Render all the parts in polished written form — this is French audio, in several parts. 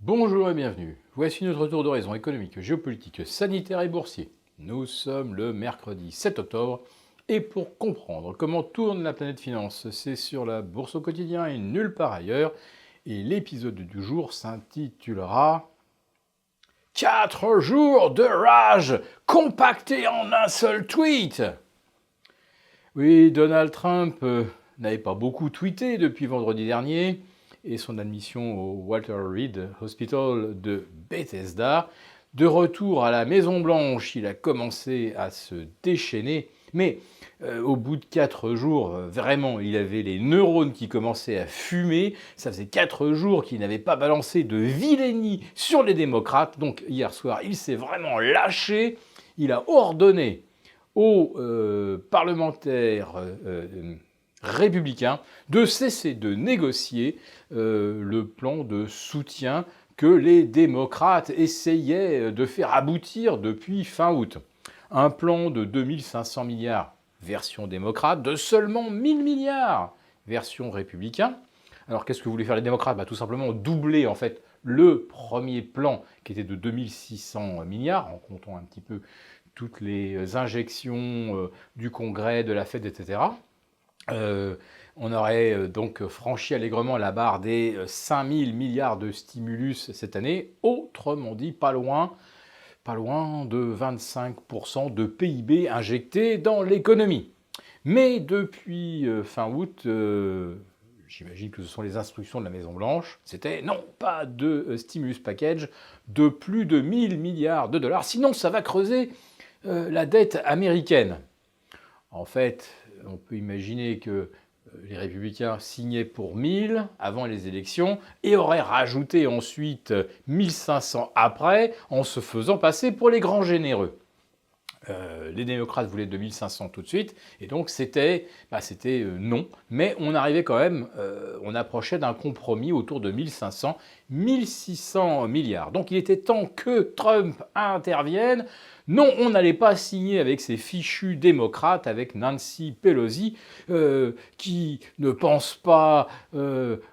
Bonjour et bienvenue. Voici notre tour d'horizon économique, géopolitique, sanitaire et boursier. Nous sommes le mercredi 7 octobre et pour comprendre comment tourne la planète finance, c'est sur la bourse au quotidien et nulle part ailleurs. Et l'épisode du jour s'intitulera 4 jours de rage compactés en un seul tweet. Oui, Donald Trump n'avait pas beaucoup tweeté depuis vendredi dernier et son admission au Walter Reed Hospital de Bethesda. De retour à la Maison-Blanche, il a commencé à se déchaîner, mais au bout de 4 jours, vraiment, il avait les neurones qui commençaient à fumer. Ça faisait 4 jours qu'il n'avait pas balancé de vilainie sur les démocrates. Donc hier soir, il s'est vraiment lâché. Il a ordonné aux parlementaires républicains de cesser de négocier le plan de soutien que les démocrates essayaient de faire aboutir depuis fin août. Un plan de 2500 milliards version démocrate, de seulement 1000 milliards version républicain. Alors qu'est-ce que voulaient faire les démocrates ? Tout simplement doubler en fait le premier plan qui était de 2600 milliards, en comptant un petit peu toutes les injections du Congrès, de la Fed, etc. On aurait donc franchi allègrement la barre des 5000 milliards de stimulus cette année, autrement dit pas loin de 25% de PIB injecté dans l'économie. Mais depuis fin août, j'imagine que ce sont les instructions de la Maison-Blanche, c'était non, pas de stimulus package de plus de 1000 milliards de dollars, sinon ça va creuser la dette américaine. En fait, on peut imaginer que les républicains signaient pour 1000 avant les élections et auraient rajouté ensuite 1500 après en se faisant passer pour les grands généreux. Les démocrates voulaient 2500 tout de suite, et donc c'était non, mais on arrivait quand même, on approchait d'un compromis autour de 1500, 1600 milliards. Donc il était temps que Trump intervienne. Non, on n'allait pas signer avec ces fichus démocrates, avec Nancy Pelosi, qui ne pense pas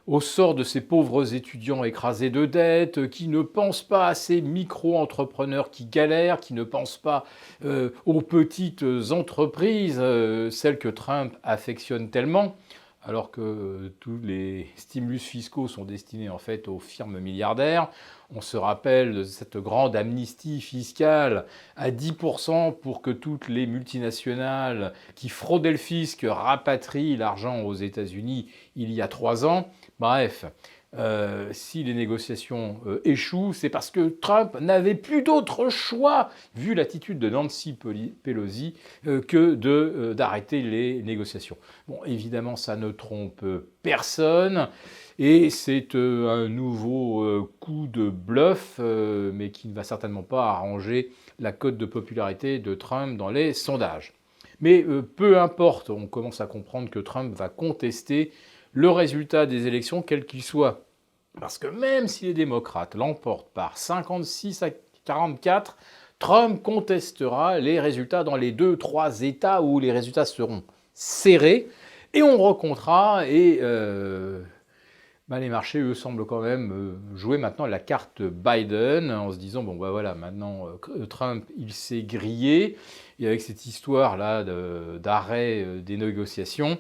au sort de ces pauvres étudiants écrasés de dettes, qui ne pense pas à ces micro-entrepreneurs qui galèrent, qui ne pense pas aux petites entreprises, celles que Trump affectionne tellement, alors que tous les stimulus fiscaux sont destinés en fait aux firmes milliardaires. On se rappelle de cette grande amnistie fiscale à 10% pour que toutes les multinationales qui fraudaient le fisc rapatrient l'argent aux États-Unis il y a 3 ans. Bref, si les négociations échouent, c'est parce que Trump n'avait plus d'autre choix, vu l'attitude de Nancy Pelosi, que d'arrêter les négociations. Bon, évidemment, ça ne trompe personne, et c'est un nouveau coup de bluff, mais qui ne va certainement pas arranger la cote de popularité de Trump dans les sondages. Mais peu importe, on commence à comprendre que Trump va contester le résultat des élections, quel qu'il soit. Parce que même si les démocrates l'emportent par 56 à 44, Trump contestera les résultats dans les 2-3 États où les résultats seront serrés. Et on recomptera et les marchés, eux, semblent quand même jouer maintenant la carte Biden en se disant, bon, voilà, maintenant Trump, il s'est grillé. Et avec cette histoire-là d'arrêt des négociations,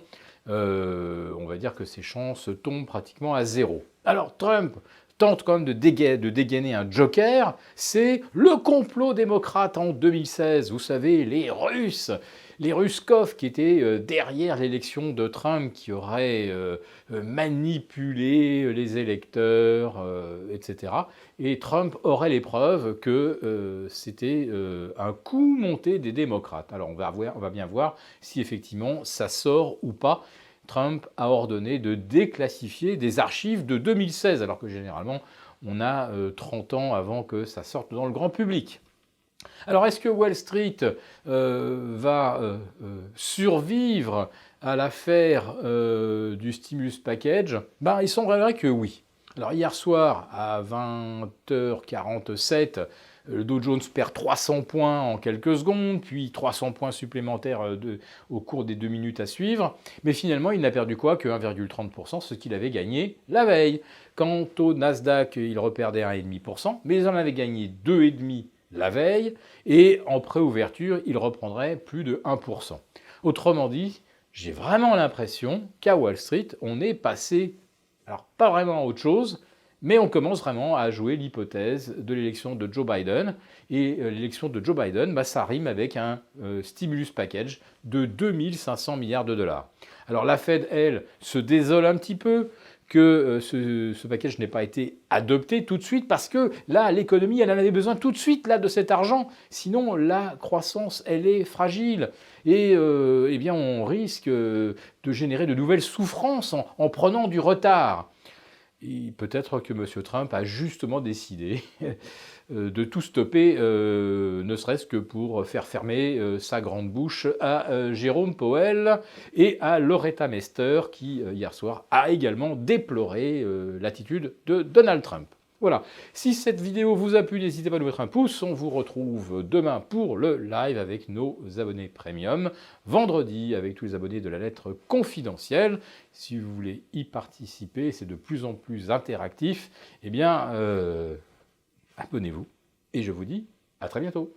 on va dire que ses chances tombent pratiquement à zéro. Alors Trump tente quand même de dégainer un joker, c'est le complot démocrate en 2016. Vous savez, les Ruskov qui étaient derrière l'élection de Trump, qui auraient manipulé les électeurs, etc. Et Trump aurait les preuves que c'était un coup monté des démocrates. Alors on va bien voir si effectivement ça sort ou pas. Trump a ordonné de déclassifier des archives de 2016, alors que généralement, on a 30 ans avant que ça sorte dans le grand public. Alors, est-ce que Wall Street va survivre à l'affaire du stimulus package ? Il semblerait que oui. Alors hier soir, à 20h47, le Dow Jones perd 300 points en quelques secondes, puis 300 points supplémentaires au cours des 2 minutes à suivre. Mais finalement, il n'a perdu quoi que 1,30%, ce qu'il avait gagné la veille. Quant au Nasdaq, il reperdait 1,5%, mais il en avait gagné 2,5% la veille, et en préouverture, il reprendrait plus de 1%. Autrement dit, j'ai vraiment l'impression qu'à Wall Street, on est passé, alors pas vraiment à autre chose, mais on commence vraiment à jouer l'hypothèse de l'élection de Joe Biden. Et l'élection de Joe Biden, ça rime avec un stimulus package de 2500 milliards de dollars. Alors la Fed, elle, se désole un petit peu que ce package n'ait pas été adopté tout de suite, parce que là, l'économie, elle en avait besoin tout de suite là, de cet argent. Sinon, la croissance, elle est fragile. Et eh bien, on risque de générer de nouvelles souffrances en prenant du retard. Peut-être que M. Trump a justement décidé de tout stopper, ne serait-ce que pour faire fermer sa grande bouche à Jérôme Powell et à Loretta Mester, qui hier soir a également déploré l'attitude de Donald Trump. Voilà. Si cette vidéo vous a plu, n'hésitez pas à nous mettre un pouce. On vous retrouve demain pour le live avec nos abonnés premium. Vendredi avec tous les abonnés de la lettre confidentielle. Si vous voulez y participer, c'est de plus en plus interactif. Eh bien, abonnez-vous. Et je vous dis à très bientôt.